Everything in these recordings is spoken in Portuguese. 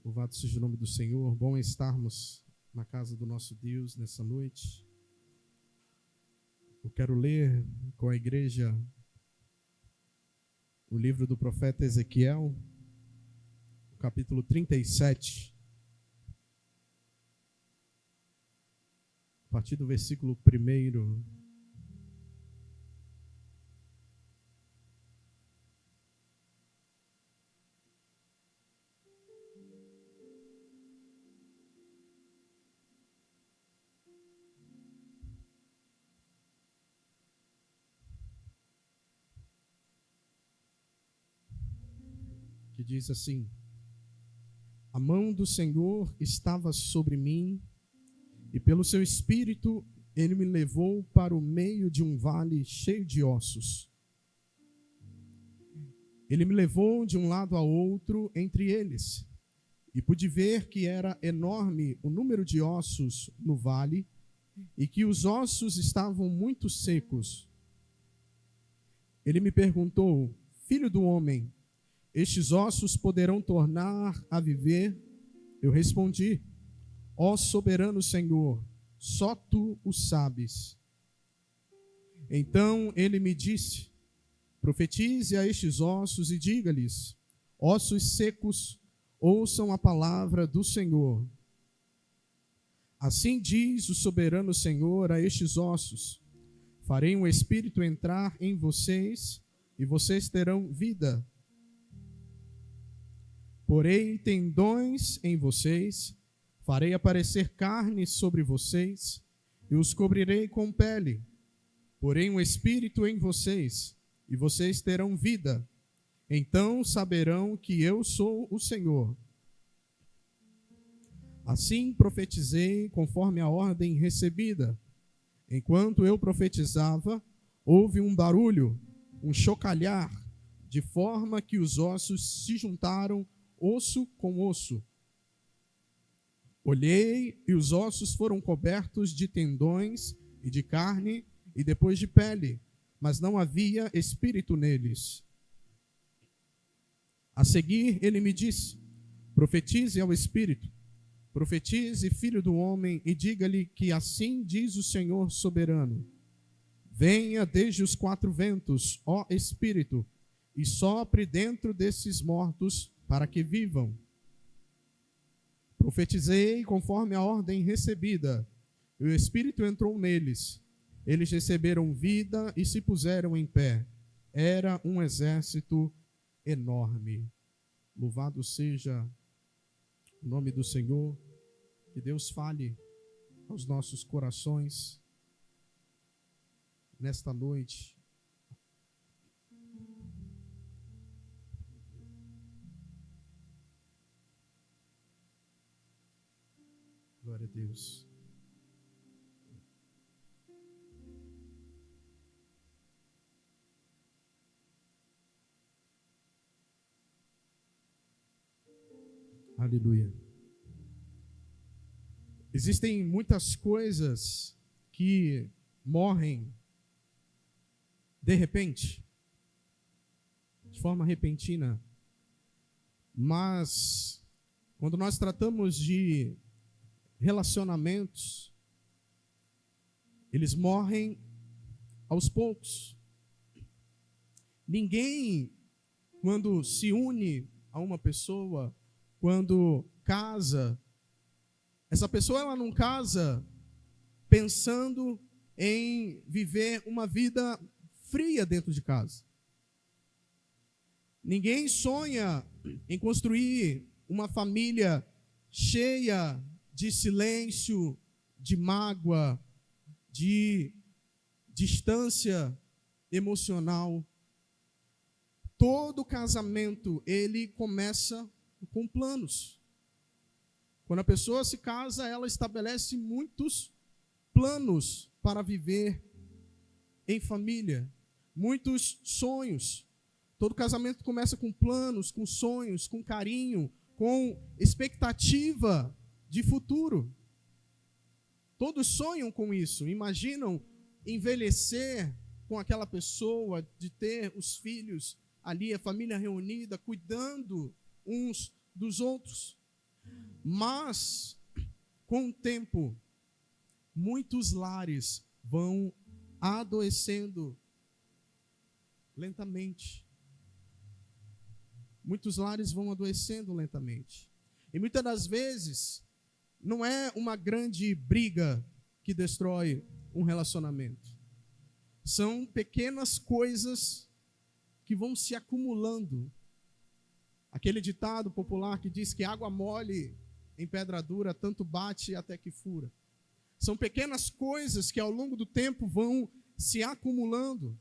Louvado seja o nome do Senhor. Bom estarmos na casa do nosso Deus nessa noite. Eu quero ler com a igreja o livro do profeta Ezequiel, capítulo 37, a partir do versículo 1. Que diz assim: a mão do Senhor estava sobre mim, e pelo seu espírito ele me levou para o meio de um vale cheio de ossos. Ele me levou de um lado a outro entre eles, e pude ver que era enorme o número de ossos no vale, e que os ossos estavam muito secos. Ele me perguntou: filho do homem, estes ossos poderão tornar a viver? Eu respondi: ó soberano Senhor, só tu o sabes. Então ele me disse: profetize a estes ossos e diga-lhes: ossos secos, ouçam a palavra do Senhor. Assim diz o soberano Senhor a estes ossos: farei um espírito entrar em vocês, e vocês terão vida. Porei tendões em vocês, farei aparecer carne sobre vocês, e os cobrirei com pele. Porei um espírito em vocês, e vocês terão vida. Então saberão que eu sou o Senhor. Assim profetizei conforme a ordem recebida. Enquanto eu profetizava, houve um barulho, um chocalhar, de forma que os ossos se juntaram osso com osso. Olhei e os ossos foram cobertos de tendões e de carne e depois de pele, mas não havia espírito neles. A seguir ele me disse: profetize ao espírito, profetize, filho do homem, e diga-lhe que assim diz o Senhor soberano: venha desde os quatro ventos, ó espírito, e sopre dentro desses mortos para que vivam. Profetizei conforme a ordem recebida, e o Espírito entrou neles. Eles receberam vida e se puseram em pé. Era um exército enorme. Louvado seja o nome do Senhor. Que Deus fale aos nossos corações nesta noite. Glória a Deus. Aleluia. Existem muitas coisas que morrem de repente, de forma repentina, mas quando nós tratamos de relacionamentos, eles morrem aos poucos. Ninguém, quando se une a uma pessoa, quando casa, essa pessoa ela não casa pensando em viver uma vida fria dentro de casa. Ninguém sonha em construir uma família cheia de silêncio, de mágoa, de distância emocional. Todo casamento, ele começa com planos. Quando a pessoa se casa, ela estabelece muitos planos para viver em família, muitos sonhos. Todo casamento começa com planos, com sonhos, com carinho, com expectativa de futuro. Todos sonham com isso, imaginam envelhecer com aquela pessoa, de ter os filhos ali, a família reunida, cuidando uns dos outros. Mas, com o tempo, muitos lares vão adoecendo lentamente. Muitos lares vão adoecendo lentamente. E muitas das vezes, não é uma grande briga que destrói um relacionamento. São pequenas coisas que vão se acumulando. Aquele ditado popular que diz que água mole em pedra dura, tanto bate até que fura. São pequenas coisas que ao longo do tempo vão se acumulando.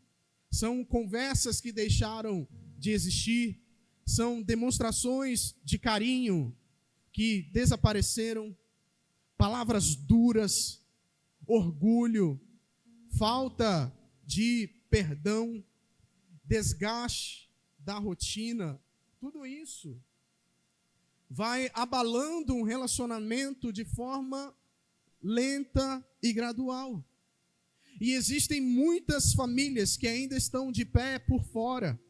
São conversas que deixaram de existir. São demonstrações de carinho que desapareceram. Palavras duras, orgulho, falta de perdão, desgaste da rotina. Tudo isso vai abalando um relacionamento de forma lenta e gradual. E existem muitas famílias que ainda estão de pé por fora.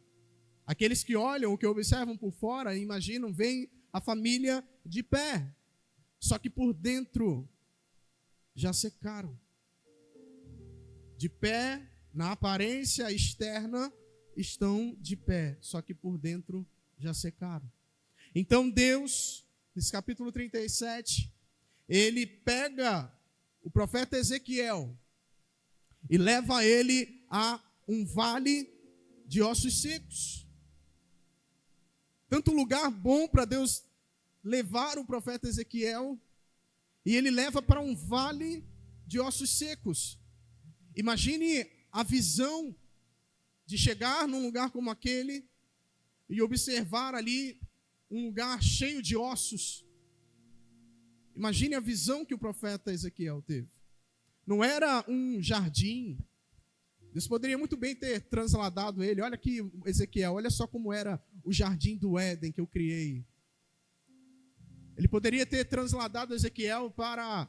Aqueles que olham, que observam por fora, imaginam, veem a família de pé. Só que por dentro já secaram. De pé, na aparência externa, estão de pé. Só que por dentro já secaram. Então Deus, nesse capítulo 37, ele pega o profeta Ezequiel e leva ele a um vale de ossos secos. Tanto lugar bom para Deus levar o profeta Ezequiel, e ele leva para um vale de ossos secos. Imagine a visão de chegar num lugar como aquele e observar ali um lugar cheio de ossos. Imagine a visão que o profeta Ezequiel teve. Não era um jardim. Deus poderia muito bem ter transladado ele. Olha aqui, Ezequiel, olha só como era o jardim do Éden que eu criei. Ele poderia ter transladado Ezequiel para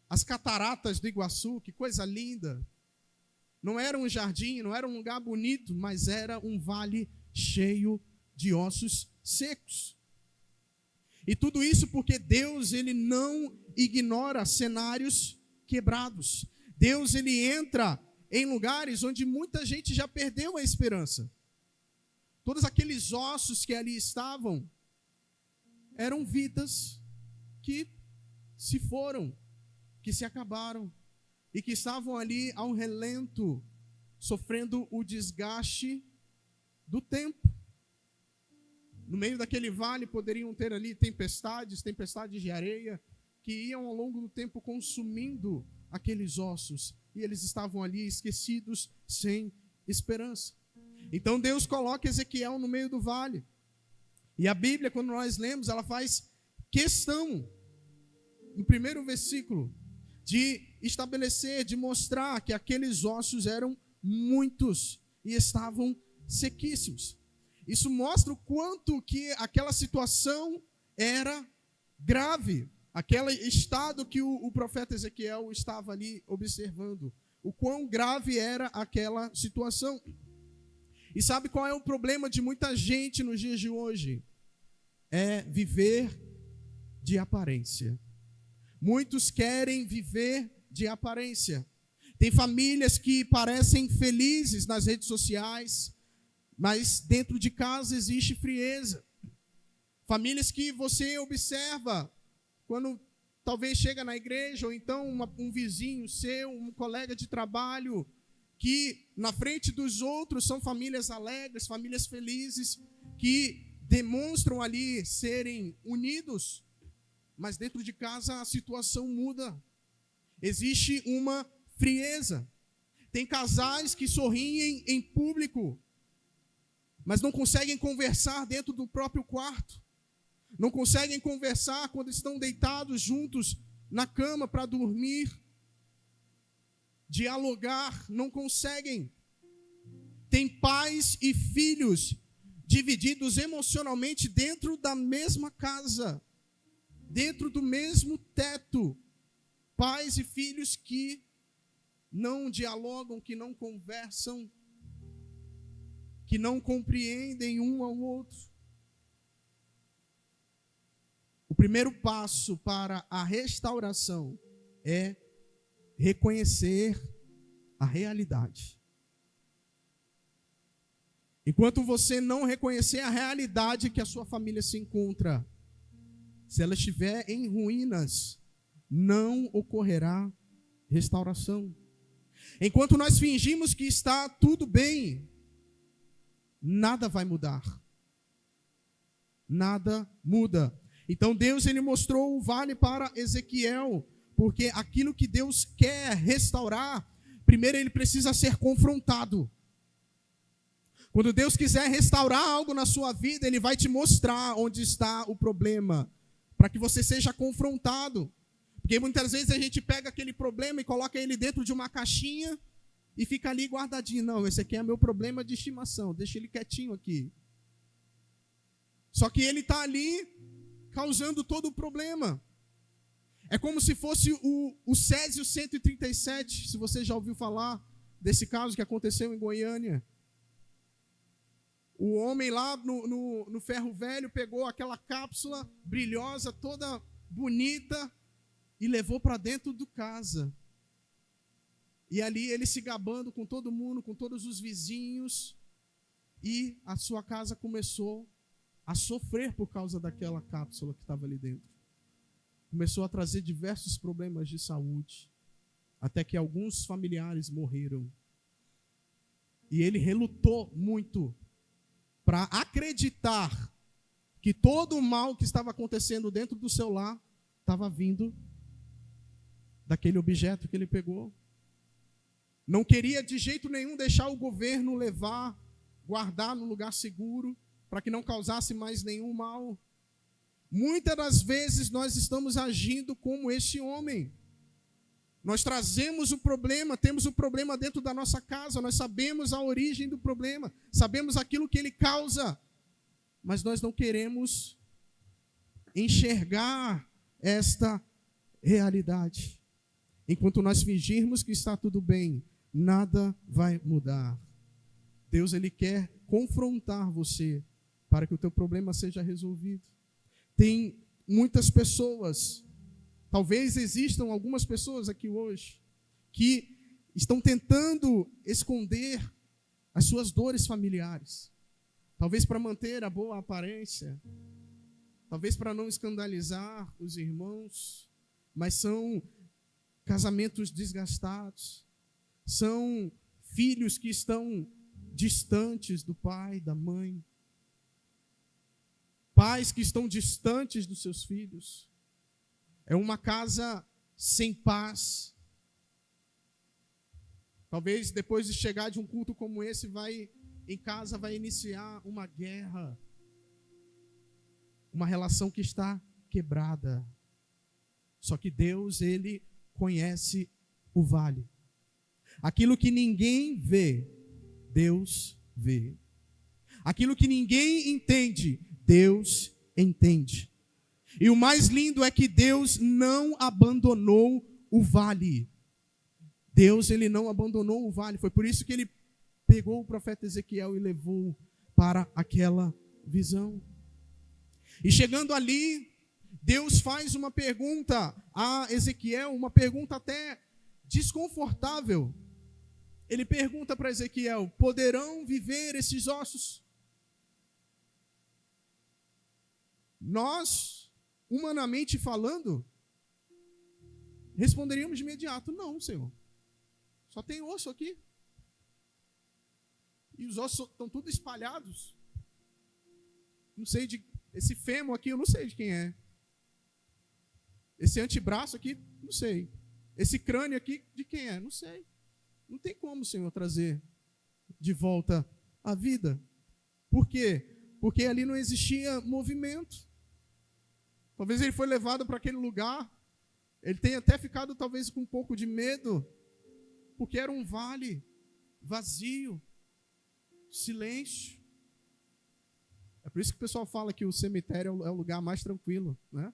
as cataratas do Iguaçu, que coisa linda. Não era um jardim, não era um lugar bonito, mas era um vale cheio de ossos secos. E tudo isso porque Deus, ele não ignora cenários quebrados. Deus, ele entra em lugares onde muita gente já perdeu a esperança. Todos aqueles ossos que ali estavam eram vidas que se foram, que se acabaram e que estavam ali ao relento, sofrendo o desgaste do tempo. No meio daquele vale poderiam ter ali tempestades de areia, que iam ao longo do tempo consumindo aqueles ossos. E eles estavam ali esquecidos, sem esperança. Então Deus coloca Ezequiel no meio do vale. E a Bíblia, quando nós lemos, ela faz questão, no primeiro versículo, de estabelecer, de mostrar que aqueles ossos eram muitos e estavam sequíssimos. Isso mostra o quanto que aquela situação era grave, aquele estado que o profeta Ezequiel estava ali observando, o quão grave era aquela situação. E sabe qual é o problema de muita gente nos dias de hoje? É viver de aparência. Muitos querem viver de aparência. Tem famílias que parecem felizes nas redes sociais, mas dentro de casa existe frieza. Famílias que você observa quando talvez chega na igreja, ou então um vizinho seu, um colega de trabalho, que na frente dos outros são famílias alegres, famílias felizes, que demonstram ali serem unidos, mas dentro de casa a situação muda. Existe uma frieza. Tem casais que sorriem em público, mas não conseguem conversar dentro do próprio quarto. Não conseguem conversar quando estão deitados juntos na cama para dormir. Dialogar, não conseguem. Tem pais e filhos divididos emocionalmente dentro da mesma casa, dentro do mesmo teto. Pais e filhos que não dialogam, que não conversam, que não compreendem um ao outro. O primeiro passo para a restauração é reconhecer a realidade. Enquanto você não reconhecer a realidade que a sua família se encontra, se ela estiver em ruínas, não ocorrerá restauração. Enquanto nós fingimos que está tudo bem, nada vai mudar. Nada muda. Então Deus ele mostrou o vale para Ezequiel, porque aquilo que Deus quer restaurar, primeiro ele precisa ser confrontado. Quando Deus quiser restaurar algo na sua vida, Ele vai te mostrar onde está o problema, para que você seja confrontado. Porque muitas vezes a gente pega aquele problema e coloca ele dentro de uma caixinha e fica ali guardadinho. Não, esse aqui é meu problema de estimação, deixa ele quietinho aqui. Só que ele está ali causando todo o problema. É como se fosse o Césio 137, se você já ouviu falar desse caso que aconteceu em Goiânia. O homem lá no ferro velho pegou aquela cápsula brilhosa, toda bonita, e levou para dentro de casa. E ali ele se gabando com todo mundo, com todos os vizinhos, e a sua casa começou a sofrer por causa daquela cápsula que estava ali dentro. Começou a trazer diversos problemas de saúde, até que alguns familiares morreram. E ele relutou muito para acreditar que todo o mal que estava acontecendo dentro do seu lar estava vindo daquele objeto que ele pegou. Não queria de jeito nenhum deixar o governo levar, guardar no lugar seguro, para que não causasse mais nenhum mal. Muitas das vezes nós estamos agindo como esse homem. Nós trazemos o problema, temos o problema dentro da nossa casa, nós sabemos a origem do problema, sabemos aquilo que ele causa, mas nós não queremos enxergar esta realidade. Enquanto nós fingirmos que está tudo bem, nada vai mudar. Deus ele quer confrontar você para que o teu problema seja resolvido. Tem muitas pessoas, talvez existam algumas pessoas aqui hoje, que estão tentando esconder as suas dores familiares. Talvez para manter a boa aparência, talvez para não escandalizar os irmãos, mas são casamentos desgastados, são filhos que estão distantes do pai, da mãe, pais que estão distantes dos seus filhos. É uma casa sem paz. Talvez depois de chegar de um culto como esse, em casa vai iniciar uma guerra, uma relação que está quebrada. Só que Deus, ele conhece o vale. Aquilo que ninguém vê, Deus vê. Aquilo que ninguém entende, Deus entende. E o mais lindo é que Deus não abandonou o vale. Deus, ele não abandonou o vale. Foi por isso que ele pegou o profeta Ezequiel e levou para aquela visão. E chegando ali, Deus faz uma pergunta a Ezequiel, uma pergunta até desconfortável. Ele pergunta para Ezequiel: poderão viver esses ossos? Nós, humanamente falando, responderíamos de imediato: não, Senhor. Só tem osso aqui. E os ossos estão todos espalhados. Não sei esse fêmur aqui, eu não sei de quem é. Esse antebraço aqui, não sei. Esse crânio aqui, de quem é? Não sei. Não tem como, Senhor, trazer de volta a vida. Por quê? Porque ali não existia movimento. Talvez ele foi levado para aquele lugar, ele tenha até ficado talvez com um pouco de medo, porque era um vale vazio, silêncio. É por isso que o pessoal fala que o cemitério é o lugar mais tranquilo, né?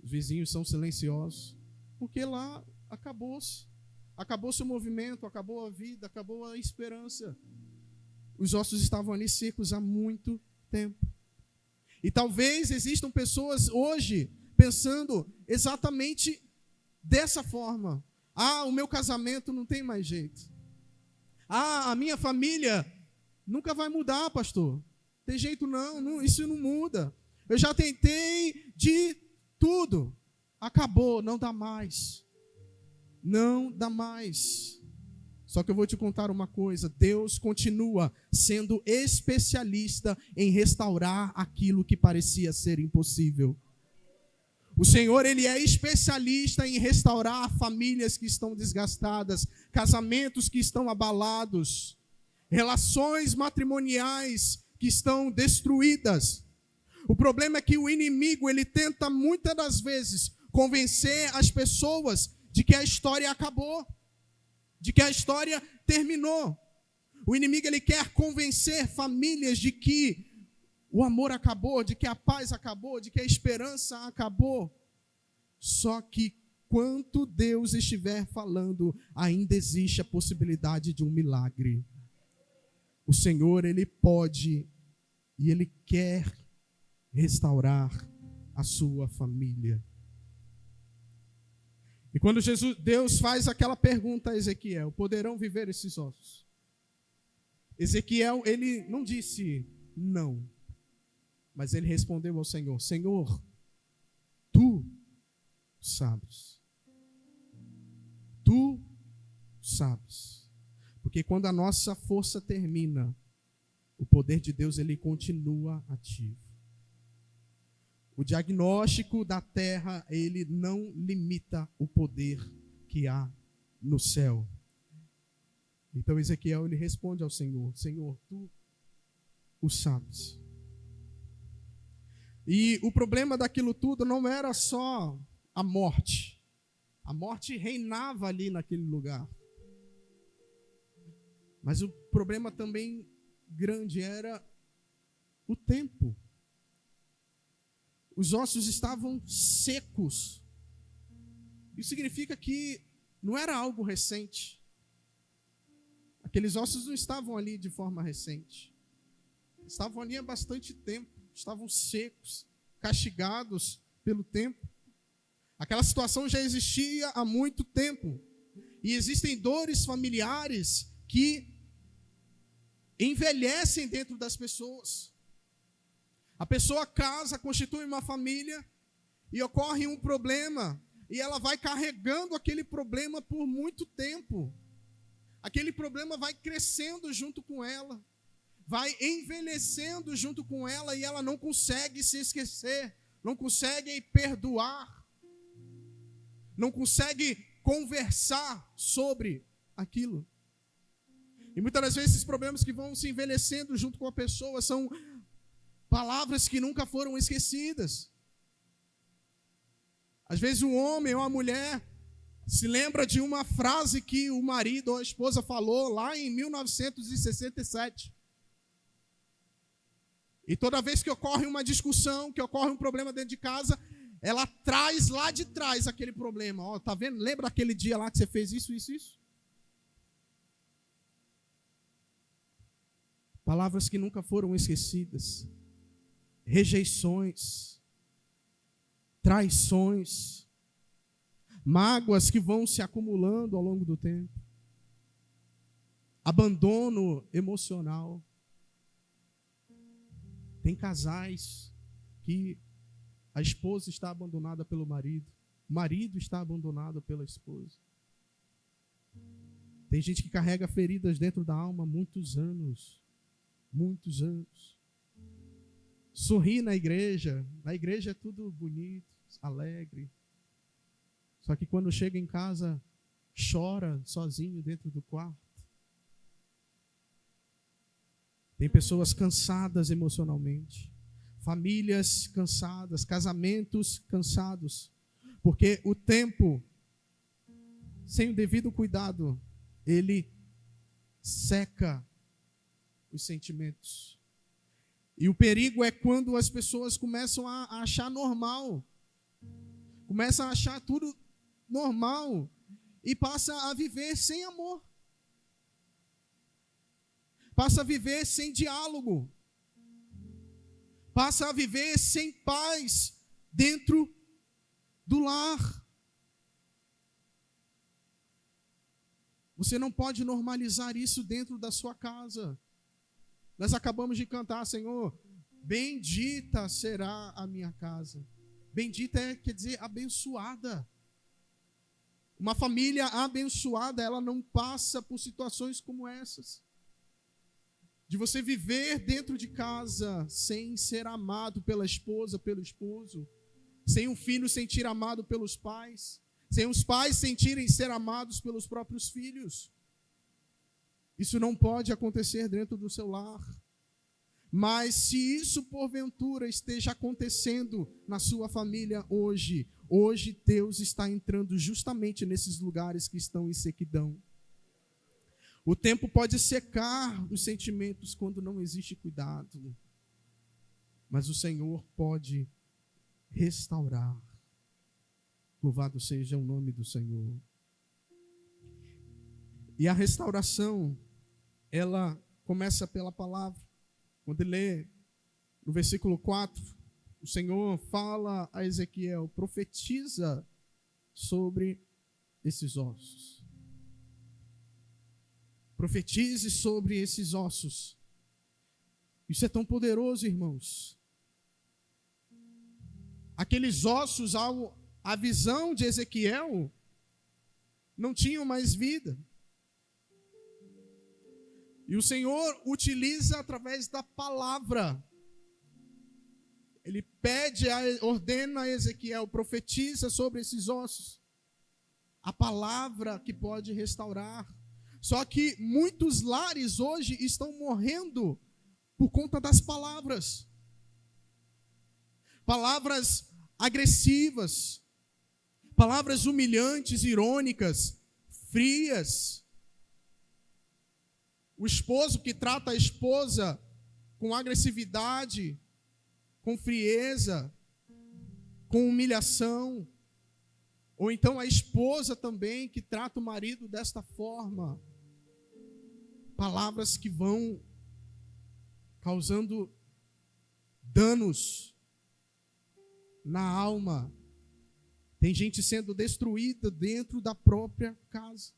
Os vizinhos são silenciosos, porque lá acabou-se. Acabou-se o movimento, acabou a vida, acabou a esperança. Os ossos estavam ali secos há muito tempo. E talvez existam pessoas hoje pensando exatamente dessa forma. O meu casamento não tem mais jeito. A minha família nunca vai mudar, pastor. Tem jeito não, isso não muda. Eu já tentei de tudo. Acabou, não dá mais. Não dá mais. Só que eu vou te contar uma coisa, Deus continua sendo especialista em restaurar aquilo que parecia ser impossível. O Senhor, Ele é especialista em restaurar famílias que estão desgastadas, casamentos que estão abalados, relações matrimoniais que estão destruídas. O problema é que o inimigo, ele tenta muitas das vezes convencer as pessoas de que a história acabou, de que a história terminou. O inimigo, ele quer convencer famílias de que o amor acabou, de que a paz acabou, de que a esperança acabou. Só que, enquanto Deus estiver falando, ainda existe a possibilidade de um milagre. O Senhor, Ele pode e Ele quer restaurar a sua família. E quando Deus faz aquela pergunta a Ezequiel, poderão viver esses ossos? Ezequiel, ele não disse não. Mas ele respondeu ao Senhor, Senhor, tu sabes. Tu sabes. Porque quando a nossa força termina, o poder de Deus, ele continua ativo. O diagnóstico da terra, ele não limita o poder que há no céu. Então Ezequiel, ele responde ao Senhor, Senhor, tu o sabes. E o problema daquilo tudo não era só a morte. A morte reinava ali naquele lugar. Mas o problema também grande era o tempo. Os ossos estavam secos. Isso significa que não era algo recente. Aqueles ossos não estavam ali de forma recente. Estavam ali há bastante tempo. Estavam secos, castigados pelo tempo. Aquela situação já existia há muito tempo. E existem dores familiares que envelhecem dentro das pessoas. A pessoa casa, constitui uma família e ocorre um problema. E ela vai carregando aquele problema por muito tempo. Aquele problema vai crescendo junto com ela. Vai envelhecendo junto com ela e ela não consegue se esquecer, não consegue perdoar, não consegue conversar sobre aquilo. E muitas das vezes esses problemas que vão se envelhecendo junto com a pessoa são palavras que nunca foram esquecidas. Às vezes o homem ou a mulher se lembra de uma frase que o marido ou a esposa falou lá em 1967. E toda vez que ocorre uma discussão, que ocorre um problema dentro de casa, ela traz lá de trás aquele problema. Tá vendo? Lembra aquele dia lá que você fez isso, isso, isso? Palavras que nunca foram esquecidas. Rejeições. Traições. Mágoas que vão se acumulando ao longo do tempo. Abandono emocional. Tem casais que a esposa está abandonada pelo marido, o marido está abandonado pela esposa. Tem gente que carrega feridas dentro da alma há muitos anos. Muitos anos. Sorri na igreja é tudo bonito, alegre. Só que quando chega em casa, chora sozinho dentro do quarto. Tem pessoas cansadas emocionalmente, famílias cansadas, casamentos cansados, porque o tempo, sem o devido cuidado, ele seca os sentimentos. E o perigo é quando as pessoas começam a achar normal, começam a achar tudo normal e passam a viver sem amor. Passa a viver sem diálogo. passa a viver sem paz dentro do lar. Você não pode normalizar isso dentro da sua casa. Nós acabamos de cantar, Senhor, bendita será a minha casa. Bendita quer dizer abençoada. Uma família abençoada, ela não passa por situações como essas. De você viver dentro de casa sem ser amado pela esposa, pelo esposo, sem um filho sentir amado pelos pais, sem os pais sentirem ser amados pelos próprios filhos. Isso não pode acontecer dentro do seu lar. Mas se isso porventura esteja acontecendo na sua família hoje Deus está entrando justamente nesses lugares que estão em sequidão. O tempo pode secar os sentimentos quando não existe cuidado, mas o Senhor pode restaurar. Louvado seja o nome do Senhor. E a restauração, ela começa pela palavra. Quando ele lê no versículo 4, o Senhor fala a Ezequiel, profetiza sobre esses ossos. Profetize sobre esses ossos. Isso é tão poderoso, irmãos. Aqueles ossos, a visão de Ezequiel, não tinham mais vida. E o Senhor utiliza através da palavra. Ele pede, ordena a Ezequiel, profetiza sobre esses ossos. A palavra que pode restaurar. Só que muitos lares hoje estão morrendo por conta das palavras. Palavras agressivas, palavras humilhantes, irônicas, frias. O esposo que trata a esposa com agressividade, com frieza, com humilhação. Ou então a esposa também que trata o marido desta forma. Palavras que vão causando danos na alma. Tem gente sendo destruída dentro da própria casa.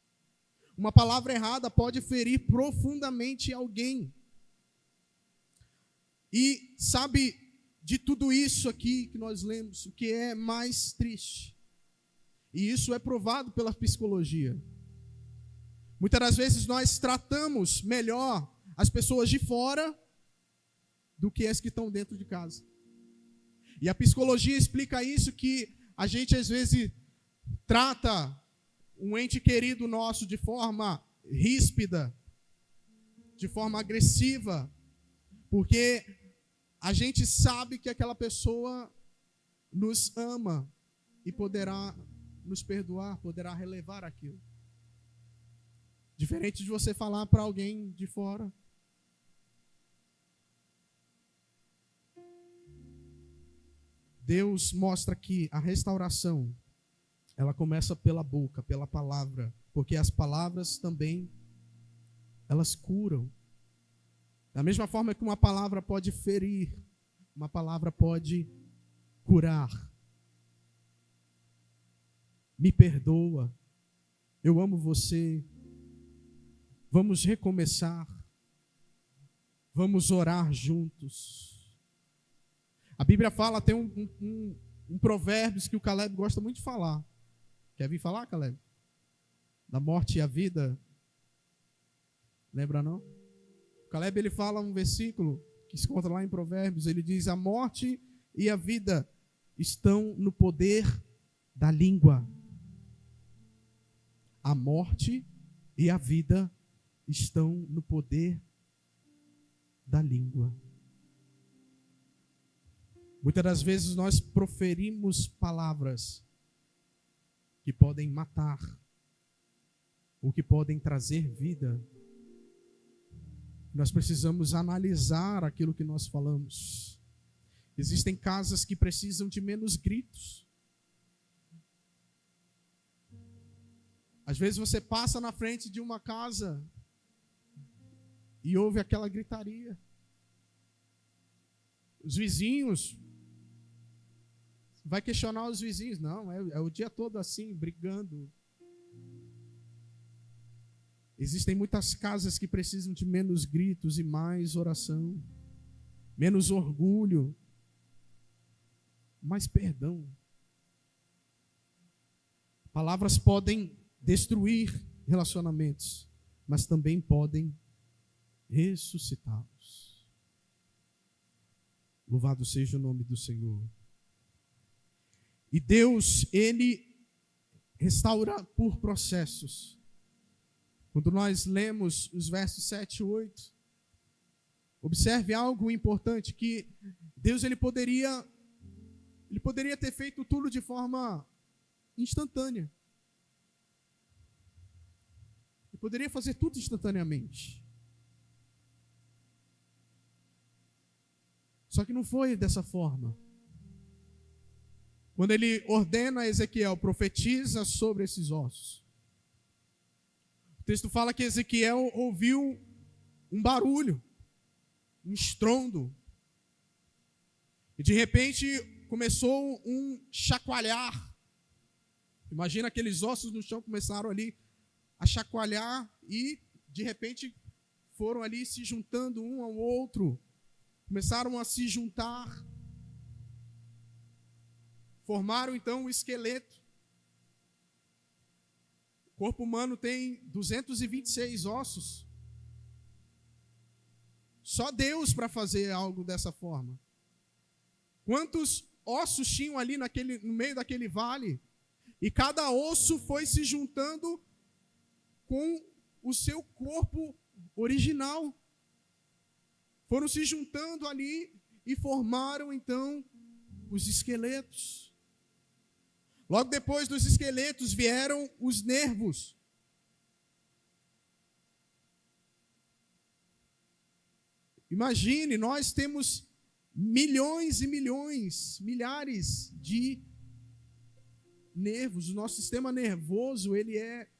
Uma palavra errada pode ferir profundamente alguém. E sabe, de tudo isso aqui que nós lemos, o que é mais triste? E isso é provado pela psicologia. Muitas das vezes nós tratamos melhor as pessoas de fora do que as que estão dentro de casa. E a psicologia explica isso, que a gente às vezes trata um ente querido nosso de forma ríspida, de forma agressiva, porque a gente sabe que aquela pessoa nos ama e poderá nos perdoar, poderá relevar aquilo. Diferente de você falar para alguém de fora. Deus mostra que a restauração, ela começa pela boca, pela palavra, porque as palavras também, elas curam. Da mesma forma que uma palavra pode ferir, uma palavra pode curar. Me perdoa, eu amo você, vamos recomeçar, vamos orar juntos. A Bíblia fala, tem um provérbios que o Caleb gosta muito de falar. Quer vir falar, Caleb? Da morte e a vida. Lembra não? O Caleb, ele fala um versículo que se encontra lá em Provérbios. Ele diz, a morte e a vida estão no poder da língua. A morte e a vida estão no poder da língua. Muitas das vezes nós proferimos palavras que podem matar, ou que podem trazer vida. Nós precisamos analisar aquilo que nós falamos. Existem casas que precisam de menos gritos. Às vezes você passa na frente de uma casa e ouve aquela gritaria. Os vizinhos, vai questionar os vizinhos. Não, é o dia todo assim, brigando. Existem muitas casas que precisam de menos gritos e mais oração, menos orgulho, mais perdão. Palavras podem destruir relacionamentos, mas também podem ressuscitá-los. Louvado seja o nome do Senhor. E Deus, Ele restaura por processos. Quando nós lemos os versos 7 e 8, observe algo importante, que Deus ele poderia ter feito tudo de forma instantânea. Ele poderia fazer tudo instantaneamente. Só que não foi dessa forma. Quando ele ordena a Ezequiel, profetiza sobre esses ossos. O texto fala que Ezequiel ouviu um barulho, um estrondo. E de repente começou um chacoalhar. Imagina aqueles ossos no chão começaram ali a chacoalhar e de repente foram ali se juntando um ao outro. Começaram a se juntar. Formaram então o esqueleto. O corpo humano tem 226 ossos. Só Deus para fazer algo dessa forma. Quantos ossos tinham ali no meio daquele vale? E cada osso foi se juntando com o seu corpo original. Foram se juntando ali e formaram então os esqueletos. Logo depois dos esqueletos vieram os nervos. Imagine, nós temos milhões e milhões, milhares de nervos. O nosso sistema nervoso, ele é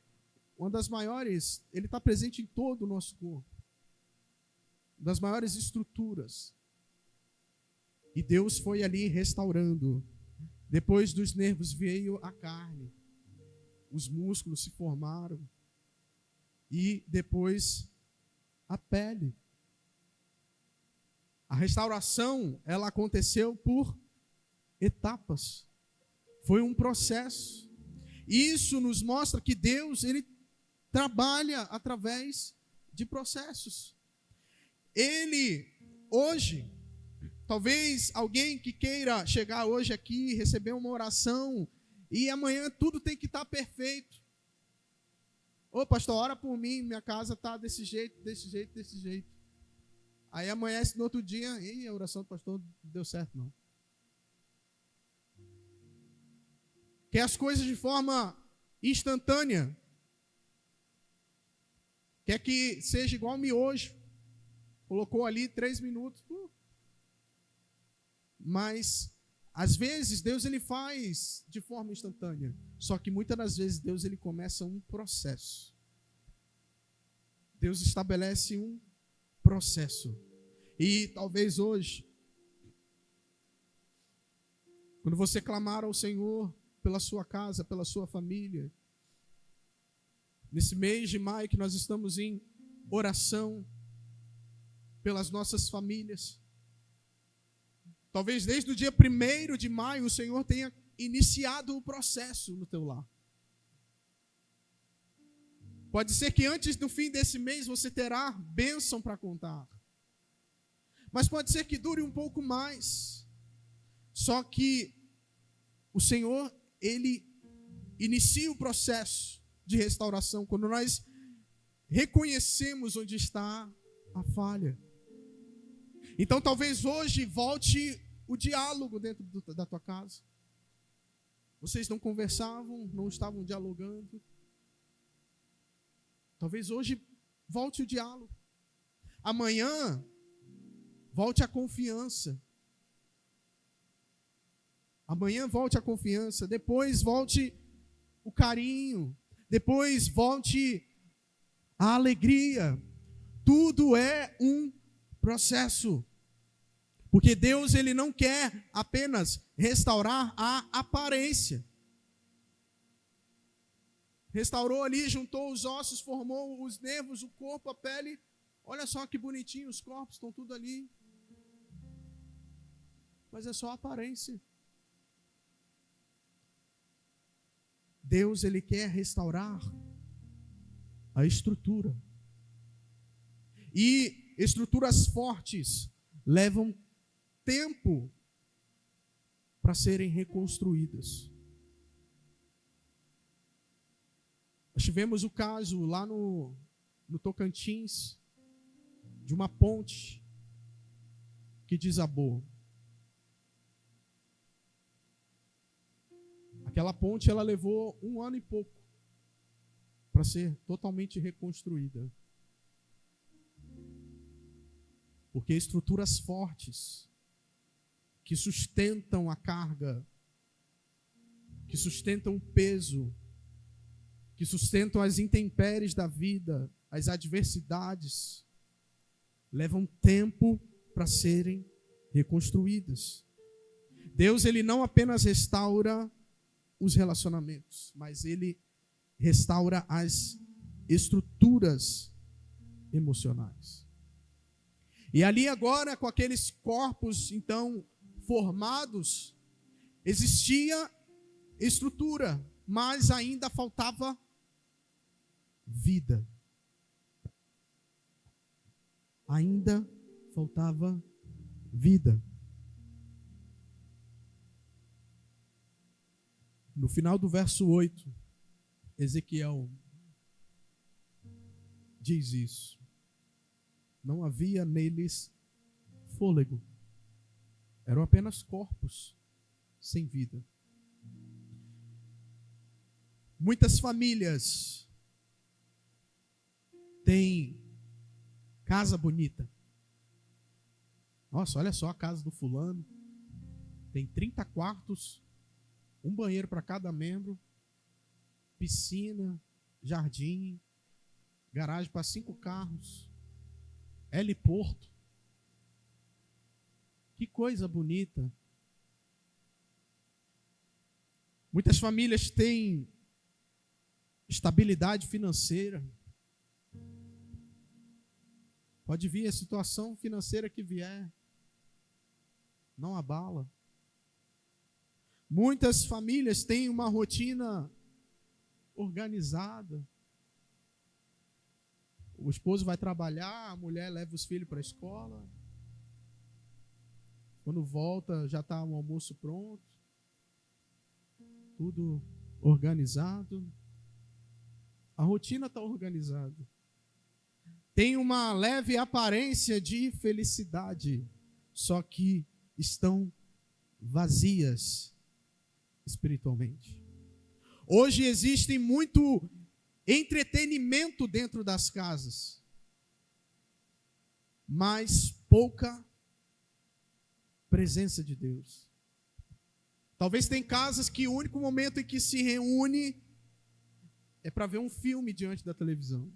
uma das maiores, ele está presente em todo o nosso corpo. Das maiores estruturas. E Deus foi ali restaurando. Depois dos nervos veio a carne. Os músculos se formaram. E depois a pele. A restauração, ela aconteceu por etapas. Foi um processo. Isso nos mostra que Deus, ele trabalha através de processos. Ele, hoje, talvez alguém que queira chegar hoje aqui, receber uma oração, e amanhã tudo tem que estar perfeito. Ô pastor, ora por mim, minha casa está desse jeito, desse jeito, desse jeito. Aí amanhece no outro dia, e a oração do pastor não deu certo não. Quer as coisas de forma instantânea. Quer que seja igual miojo. Colocou ali 3 minutos. Mas, às vezes, Deus ele faz de forma instantânea. Só que muitas das vezes Deus ele começa um processo. Deus estabelece um processo. E talvez hoje, quando você clamar ao Senhor pela sua casa, pela sua família, nesse mês de maio que nós estamos em oração pelas nossas famílias, talvez desde o dia 1º de maio o Senhor tenha iniciado o processo no teu lar. Pode ser que antes do fim desse mês você terá bênção para contar. Mas pode ser que dure um pouco mais. Só que o Senhor, Ele inicia o processo de restauração quando nós reconhecemos onde está a falha. Então talvez hoje volte o diálogo dentro da tua casa. Vocês não conversavam, não estavam dialogando. Talvez hoje volte o diálogo. Amanhã, volte a confiança. Amanhã volte a confiança. Depois volte o carinho. Depois volte a alegria. Tudo é um processo. Porque Deus, ele não quer apenas restaurar a aparência. Restaurou ali, juntou os ossos, formou os nervos, o corpo, a pele. Olha só que bonitinho, os corpos estão tudo ali. Mas é só aparência. Deus, ele quer restaurar a estrutura. E estruturas fortes levam tempo para serem reconstruídas. Nós tivemos o caso lá no Tocantins, de uma ponte que desabou. Aquela ponte, ela levou 1 ano e pouco para ser totalmente reconstruída. Porque estruturas fortes, que sustentam a carga, que sustentam o peso, que sustentam as intempéries da vida, as adversidades, levam tempo para serem reconstruídas. Deus, ele não apenas restaura os relacionamentos, mas ele restaura as estruturas emocionais. E ali agora, com aqueles corpos então formados, existia estrutura, mas ainda faltava vida. Ainda faltava vida. No final do verso 8, Ezequiel diz isso. Não havia neles fôlego. Eram apenas corpos sem vida. Muitas famílias têm casa bonita. Nossa, olha só a casa do fulano. Tem 30 quartos, um banheiro para cada membro, piscina, jardim, garagem para 5 carros, heliporto. Que coisa bonita. Muitas famílias têm estabilidade financeira. Pode vir a situação financeira que vier, não abala. Muitas famílias têm uma rotina organizada. O esposo vai trabalhar, a mulher leva os filhos para a escola. Quando volta, já está o almoço pronto. Tudo organizado. A rotina está organizada. Tem uma leve aparência de felicidade, só que estão vazias espiritualmente. Hoje existe muito entretenimento dentro das casas, mas pouca presença de Deus. Talvez tem casas que o único momento em que se reúne é para ver um filme diante da televisão.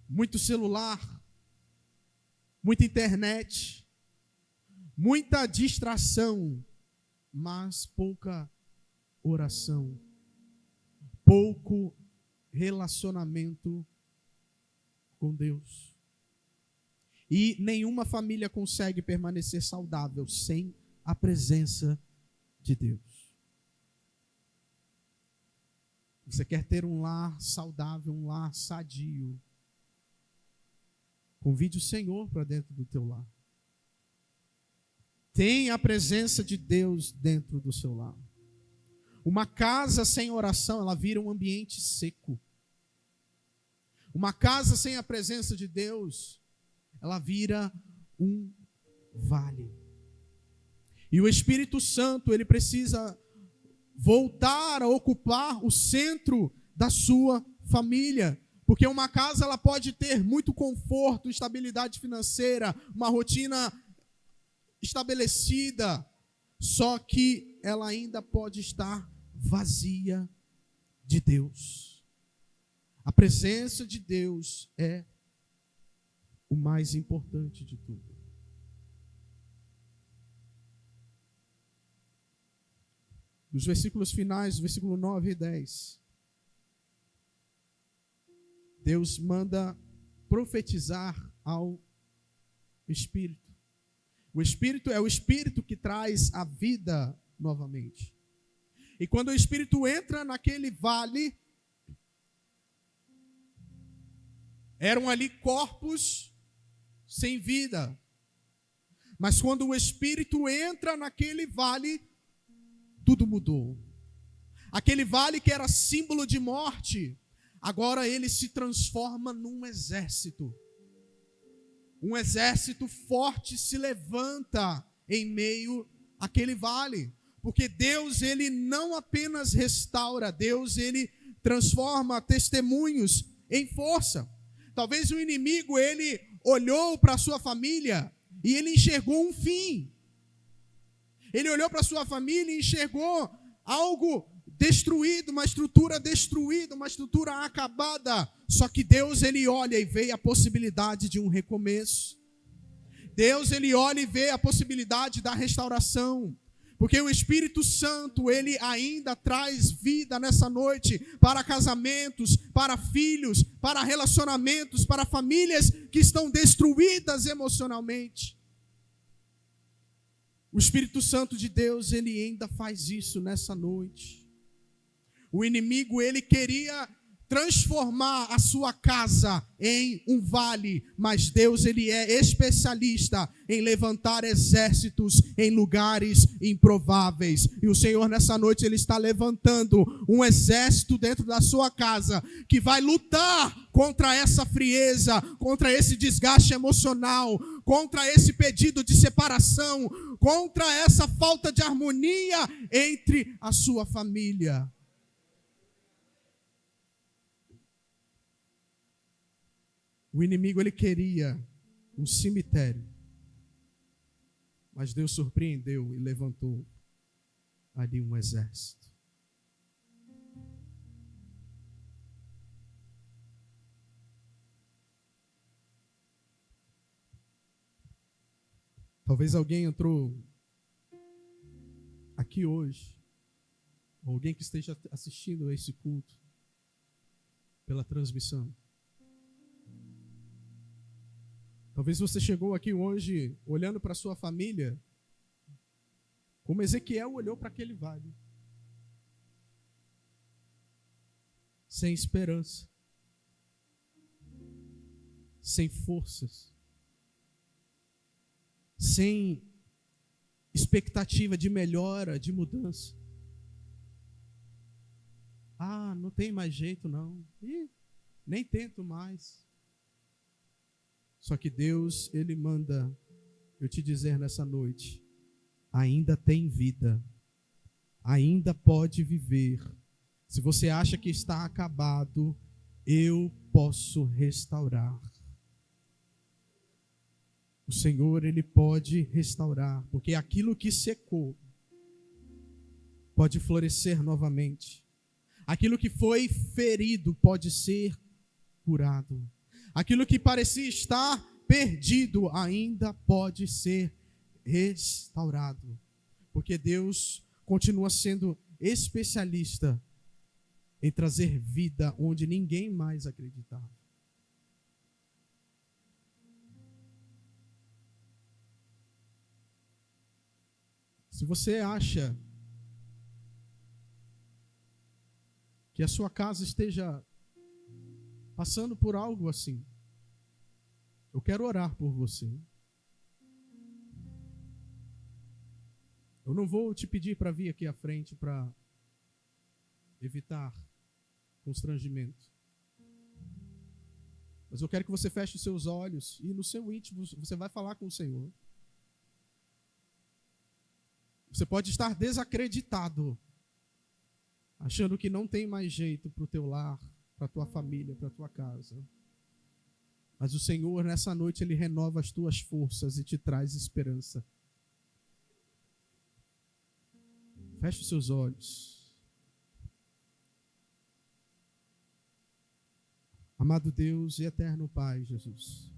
Muito celular, muita internet, muita distração, mas pouca oração, pouco relacionamento com Deus. E nenhuma família consegue permanecer saudável sem a presença de Deus. Você quer ter um lar saudável, um lar sadio? Convide o Senhor para dentro do teu lar. Tenha a presença de Deus dentro do seu lar. Uma casa sem oração, ela vira um ambiente seco. Uma casa sem a presença de Deus, ela vira um vale. E o Espírito Santo, ele precisa voltar a ocupar o centro da sua família. Porque uma casa, ela pode ter muito conforto, estabilidade financeira, uma rotina estabelecida, só que ela ainda pode estar vazia de Deus. A presença de Deus é o mais importante de tudo. Nos versículos finais, versículo 9 e 10, Deus manda profetizar ao Espírito. O Espírito é o Espírito que traz a vida novamente. E quando o Espírito entra naquele vale, eram ali corpos sem vida. Mas quando o Espírito entra naquele vale, tudo mudou. Aquele vale que era símbolo de morte, agora ele se transforma num exército. Um exército forte se levanta em meio àquele vale. Porque Deus, ele não apenas restaura, Deus, ele transforma testemunhos em força. Talvez o inimigo, ele olhou para a sua família e ele enxergou um fim. Ele olhou para a sua família e enxergou algo destruído, uma estrutura destruída, uma estrutura acabada. Só que Deus, ele olha e vê a possibilidade de um recomeço. Deus, ele olha e vê a possibilidade da restauração. Porque o Espírito Santo, ele ainda traz vida nessa noite para casamentos, para filhos, para relacionamentos, para famílias que estão destruídas emocionalmente. O Espírito Santo de Deus, ele ainda faz isso nessa noite. O inimigo, ele queria transformar a sua casa em um vale, mas Deus, ele é especialista em levantar exércitos em lugares improváveis. E o Senhor nessa noite, ele está levantando um exército dentro da sua casa, que vai lutar contra essa frieza, contra esse desgaste emocional, contra esse pedido de separação, contra essa falta de harmonia entre a sua família. O inimigo, ele queria um cemitério, mas Deus surpreendeu e levantou ali um exército. Talvez alguém entrou aqui hoje, ou alguém que esteja assistindo a esse culto pela transmissão. Talvez você chegou aqui hoje olhando para a sua família, como Ezequiel olhou para aquele vale. Sem esperança, sem forças, sem expectativa de melhora, de mudança. Ah, não tem mais jeito não. Nem tento mais. Só que Deus, ele manda eu te dizer nessa noite, ainda tem vida, ainda pode viver. Se você acha que está acabado, eu posso restaurar. O Senhor, ele pode restaurar, porque aquilo que secou pode florescer novamente. Aquilo que foi ferido pode ser curado. Aquilo que parecia estar perdido ainda pode ser restaurado. Porque Deus continua sendo especialista em trazer vida onde ninguém mais acreditava. Se você acha que a sua casa esteja passando por algo assim, eu quero orar por você. Eu não vou te pedir para vir aqui à frente para evitar constrangimento. Mas eu quero que você feche os seus olhos e no seu íntimo você vai falar com o Senhor. Você pode estar desacreditado, achando que não tem mais jeito para o teu lar, para a tua família, para a tua casa. Mas o Senhor, nessa noite, ele renova as tuas forças e te traz esperança. Feche os seus olhos. Amado Deus e eterno Pai, Jesus,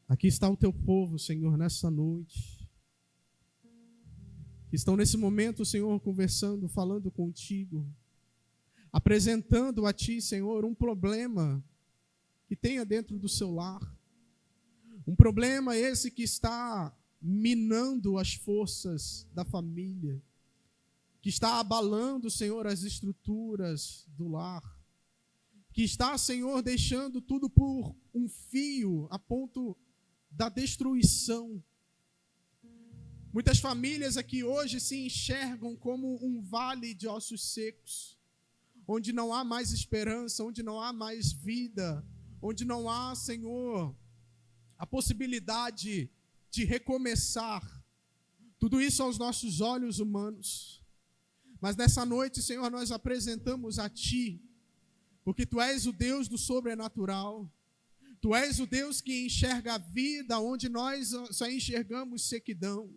Aqui está o teu povo, Senhor, nessa noite. Que estão nesse momento, Senhor, conversando, falando contigo, apresentando a Ti, Senhor, um problema que tenha dentro do seu lar. Um problema esse que está minando as forças da família, que está abalando, Senhor, as estruturas do lar, que está, Senhor, deixando tudo por um fio a ponto da destruição. Muitas famílias aqui hoje se enxergam como um vale de ossos secos, onde não há mais esperança, onde não há mais vida, onde não há, Senhor, a possibilidade de recomeçar. Tudo isso aos nossos olhos humanos. Mas nessa noite, Senhor, nós apresentamos a Ti, porque Tu és o Deus do sobrenatural. Tu és o Deus que enxerga a vida onde nós só enxergamos sequidão.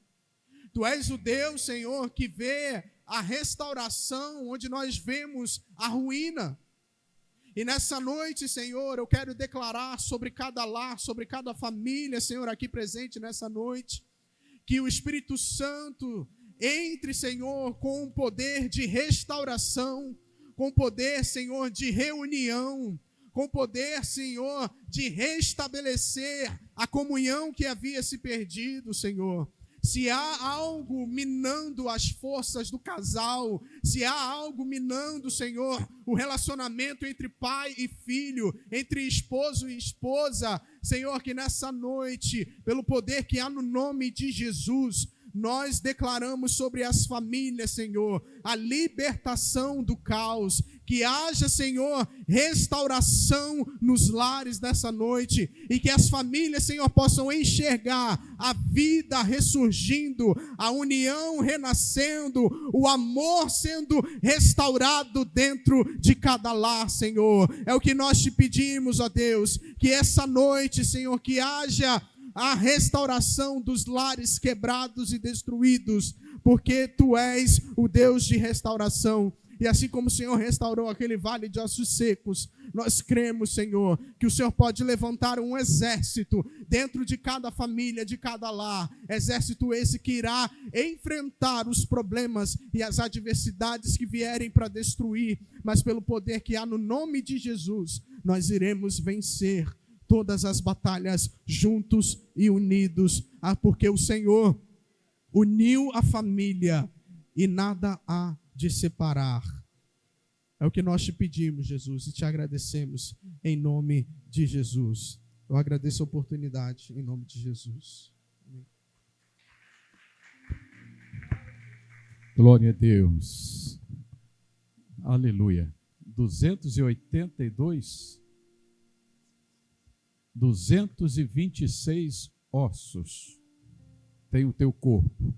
Tu és o Deus, Senhor, que vê a restauração onde nós vemos a ruína. E nessa noite, Senhor, eu quero declarar sobre cada lar, sobre cada família, Senhor, aqui presente nessa noite, que o Espírito Santo entre, Senhor, com o poder de restauração, com o poder, Senhor, de reunião, com o poder, Senhor, de restabelecer a comunhão que havia se perdido, Senhor. Se há algo minando as forças do casal, se há algo minando, Senhor, o relacionamento entre pai e filho, entre esposo e esposa, Senhor, que nessa noite, pelo poder que há no nome de Jesus, nós declaramos sobre as famílias, Senhor, a libertação do caos. Que haja, Senhor, restauração nos lares nessa noite. E que as famílias, Senhor, possam enxergar a vida ressurgindo, a união renascendo, o amor sendo restaurado dentro de cada lar, Senhor. É o que nós te pedimos, ó Deus, que essa noite, Senhor, que haja a restauração dos lares quebrados e destruídos, porque Tu és o Deus de restauração. E assim como o Senhor restaurou aquele vale de ossos secos, nós cremos, Senhor, que o Senhor pode levantar um exército dentro de cada família, de cada lar. Exército esse que irá enfrentar os problemas e as adversidades que vierem para destruir, mas pelo poder que há no nome de Jesus, nós iremos vencer todas as batalhas juntos e unidos, porque o Senhor uniu a família e nada há de separar. É o que nós te pedimos, Jesus, e te agradecemos em nome de Jesus. Eu agradeço a oportunidade em nome de Jesus. Amém. Glória a Deus. Aleluia. 226 ossos tem o teu corpo.